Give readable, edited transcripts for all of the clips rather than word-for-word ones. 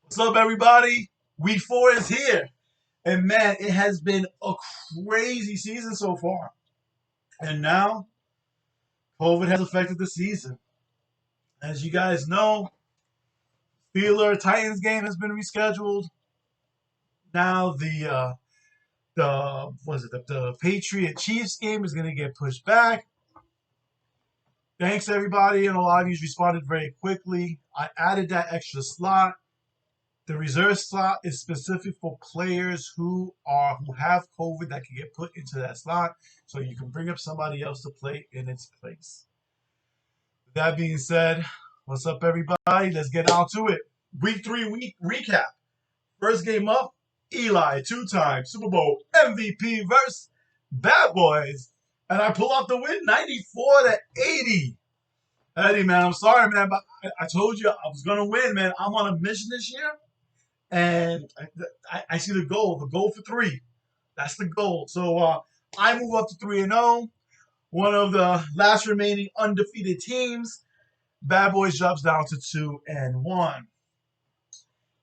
What's up, everybody? Week 4 is here. And man, it has been a crazy season so far. And now, COVID has affected the season. As you guys know, Steeler Titans game has been rescheduled. Now the Patriot Chiefs game is going to get pushed back. Thanks everybody, and a lot of you responded very quickly. I added that extra slot. The reserve slot is specific for players who have COVID that can get put into that slot, so you can bring up somebody else to play in its place. With that being said, what's up, everybody? Let's get on to it. Week 3 recap. First game up, Eli, two-time Super Bowl MVP versus Bad Boys, and I pull off the win, 94-80. Eddie, man, I'm sorry, man, but I told you I was gonna win, man. I'm on a mission this year. And I see the goal for 3. That's the goal. So I move up to 3-0, one of the last remaining undefeated teams. Bad Boys drops down to 2-1.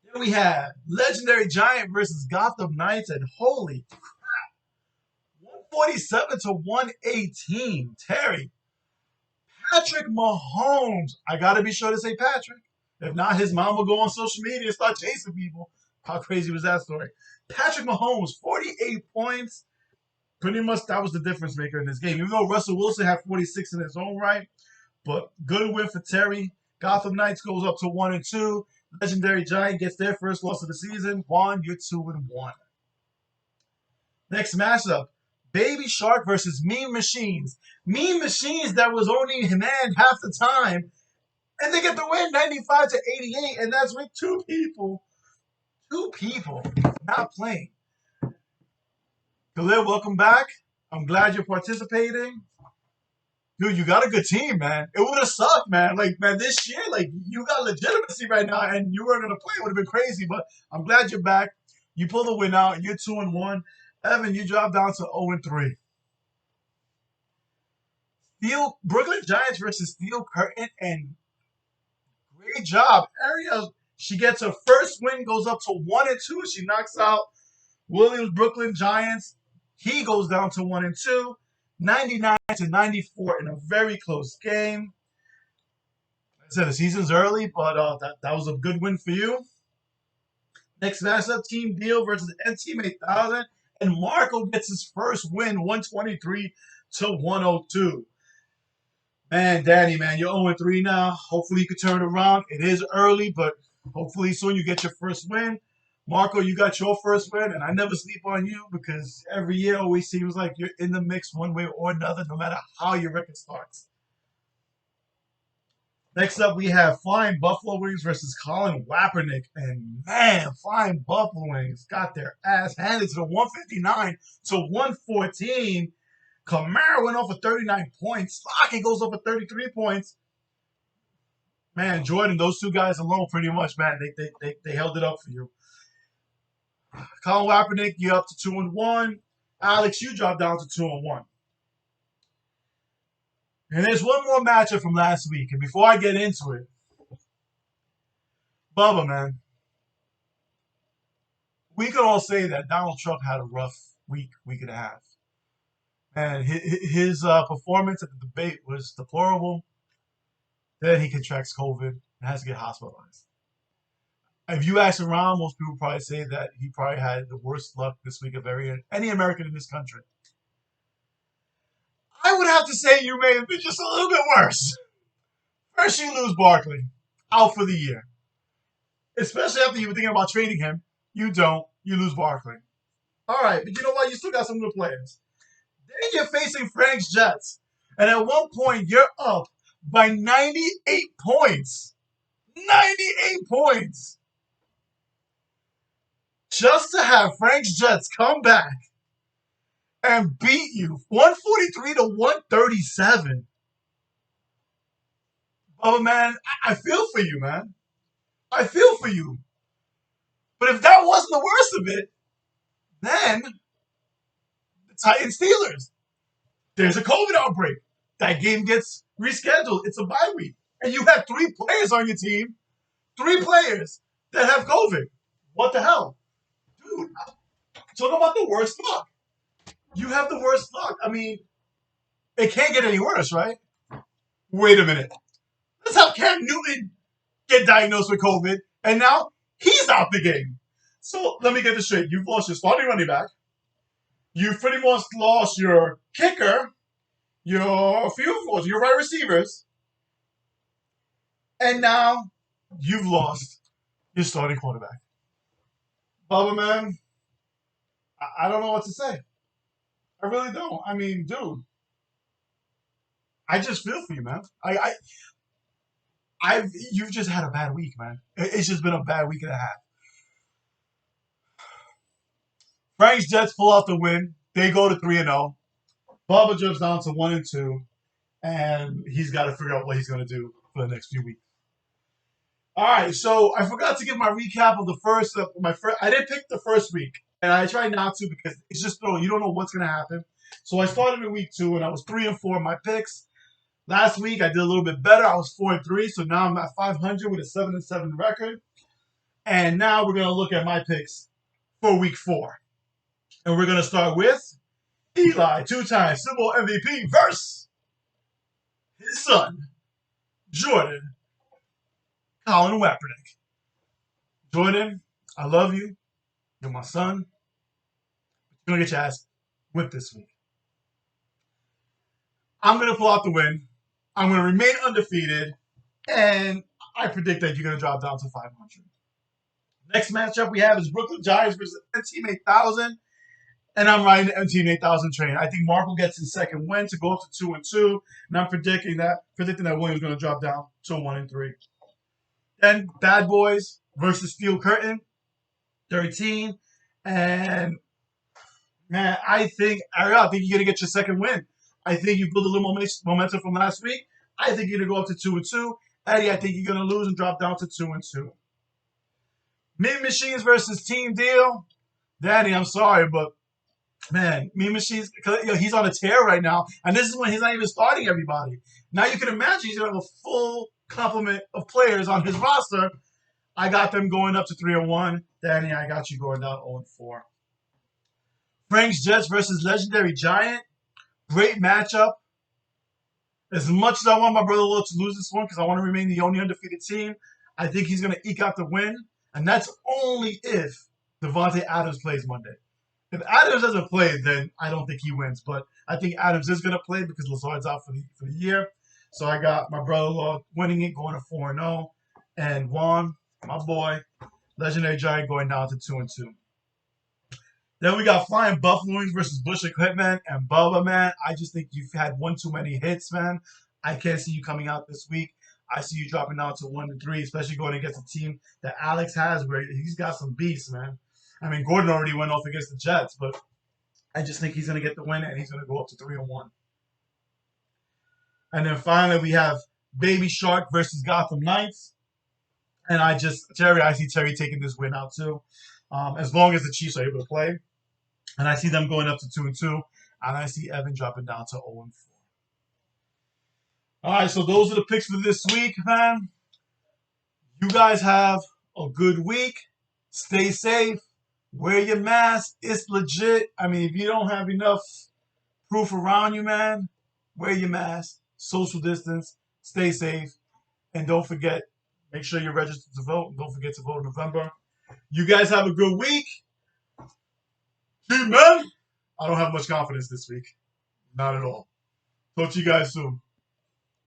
Then we have Legendary Giant versus Gotham Knights, and holy crap, 147-118. Terry, Patrick Mahomes. I gotta be sure to say Patrick. If not, his mom will go on social media and start chasing people. How crazy was that story? Patrick Mahomes, 48 points. Pretty much that was the difference maker in this game. Even though Russell Wilson had 46 in his own right. But good win for Terry. Gotham Knights goes up to 1-2. Legendary Giant gets their first loss of the season. Juan, you're 2-1. Next matchup. Baby Shark versus Mean Machines. Mean Machines that was only man half the time. And they get the win 95-88. And that's with two people not playing. Khalil, welcome back. I'm glad you're participating. Dude, you got a good team, man. It would have sucked, man. Like, man, this year, like, you got legitimacy right now, and you weren't going to play. It would have been crazy, but I'm glad you're back. You pull the win out. You're 2-1. Evan, you dropped down to 0-3. Brooklyn Giants versus Steel Curtain, and great job. Ariel, she gets her first win, goes up to 1-2. She knocks out Williams Brooklyn Giants. He goes down to 1-2. 99-94 in a very close game. Like I said, the season's early, but that was a good win for you. Next matchup, Team Deal versus N-Team 8000. And Marco gets his first win, 123-102. Man, Danny, man, you're 0-3 now. Hopefully you can turn it around. It is early, but hopefully soon you get your first win. Marco, you got your first win, and I never sleep on you because every year always seems like you're in the mix one way or another, no matter how your record starts. Next up, we have Flying Buffalo Wings versus Colin Kaepernick. And man, Flying Buffalo Wings got their ass handed to the 159-114. Kamara went off for 39 points. Slocky goes off for 33 points. Man, Jordan, those two guys alone pretty much, man, they held it up for you. Colin Kaepernick, you're up to 2-1. Alex, you dropped down to 2-1. And there's one more matchup from last week. And before I get into it, Bubba, man, we could all say that Donald Trump had a rough week and a half. And his performance at the debate was deplorable. Then he contracts COVID and has to get hospitalized. If you ask around, most people probably say that he probably had the worst luck this week of any American in this country. I would have to say you may have been just a little bit worse. First, you lose Barkley, out for the year. Especially after you were thinking about trading him. You don't. You lose Barkley. All right, but you know what? You still got some good players. Then you're facing Frank's Jets. And at one point, you're up by 98 points. 98 points. Just to have Frank's Jets come back and beat you 143-137. Oh, man, I feel for you, man. I feel for you. But if that wasn't the worst of it, then the Titans Steelers. There's a COVID outbreak. That game gets rescheduled. It's a bye week. And you have 3 players on your team. 3 players that have COVID. What the hell? Dude, talk about the worst luck. You have the worst luck. I mean, it can't get any worse, right? Wait a minute. Let's have Cam Newton get diagnosed with COVID, and now he's out the game. So let me get this straight. You've lost your starting running back. You've pretty much lost your kicker, your field goals, your wide receivers, and now you've lost your starting quarterback. Bubba, man, I don't know what to say. I really don't. I mean, dude, I just feel for you, man. You've just had a bad week, man. It's just been a bad week and a half. Frank's Jets pull out the win. They go to 3-0. Bubba jumps down to 1-2, and he's got to figure out what he's going to do for the next few weeks. All right, so I forgot to give my recap of the first. I didn't pick the first week, and I tried not to because it's just you don't know what's going to happen. So I started in week 2, and I was 3-4 in my picks. Last week I did a little bit better. I was 4-3, so now I'm at 500 with a 7-7 record. And now we're going to look at my picks for week 4, and we're going to start with Eli, 2-time Super Bowl MVP, versus his son, Jordan Colin Kaepernick. Jordan, I love you. You're my son. You're going to get your ass whipped this week. I'm going to pull out the win. I'm going to remain undefeated. And I predict that you're going to drop down to 500. Next matchup we have is Brooklyn Giants versus Team 8000. And I'm riding the Team 8000 train. I think Marco gets his second win to go up to 2-2. And I'm predicting that Williams is going to drop down to 1-3. Then Bad Boys versus Steel Curtain, 13. And man, I think you're going to get your second win. I think you build a little momentum from last week. I think you're going to go up to 2-2. Eddie, I think you're going to lose and drop down to 2-2. Mean Machines versus Team Deal. Danny, I'm sorry, but man, Mean Machines, he's on a tear right now. And this is when he's not even starting everybody. Now you can imagine he's going to have a full complement of players on his roster. I got them going up to 3-1. Danny, I got you going down 0-4. Frank's Jets versus Legendary Giant. Great matchup. As much as I want my brother-in-law to lose this one because I want to remain the only undefeated team, I think he's going to eke out the win. And that's only if Davante Adams plays Monday. If Adams doesn't play, then I don't think he wins. But I think Adams is going to play because Lazard's out for the year. So I got my brother-in-law winning it, going to 4-0. And Juan, my boy, Legendary Giant, going down to 2-2. Then we got Flying Buffaloes versus Bush Equipment. And Bubba, man, I just think you've had one too many hits, man. I can't see you coming out this week. I see you dropping down to 1-3, especially going against a team that Alex has where he's got some beasts, man. I mean, Gordon already went off against the Jets, but I just think he's going to get the win, and he's going to go up to 3-1. And then finally, we have Baby Shark versus Gotham Knights. And I see Terry taking this win out too, as long as the Chiefs are able to play. And I see them going up to 2-2, and I see Evan dropping down to 0-4. All right, so those are the picks for this week, man. You guys have a good week. Stay safe. Wear your mask. It's legit. I mean, if you don't have enough proof around you, man, wear your mask. Social distance. Stay safe. And don't forget, make sure you're registered to vote. And don't forget to vote in November. You guys have a good week. Man, I don't have much confidence this week. Not at all. Talk to you guys soon.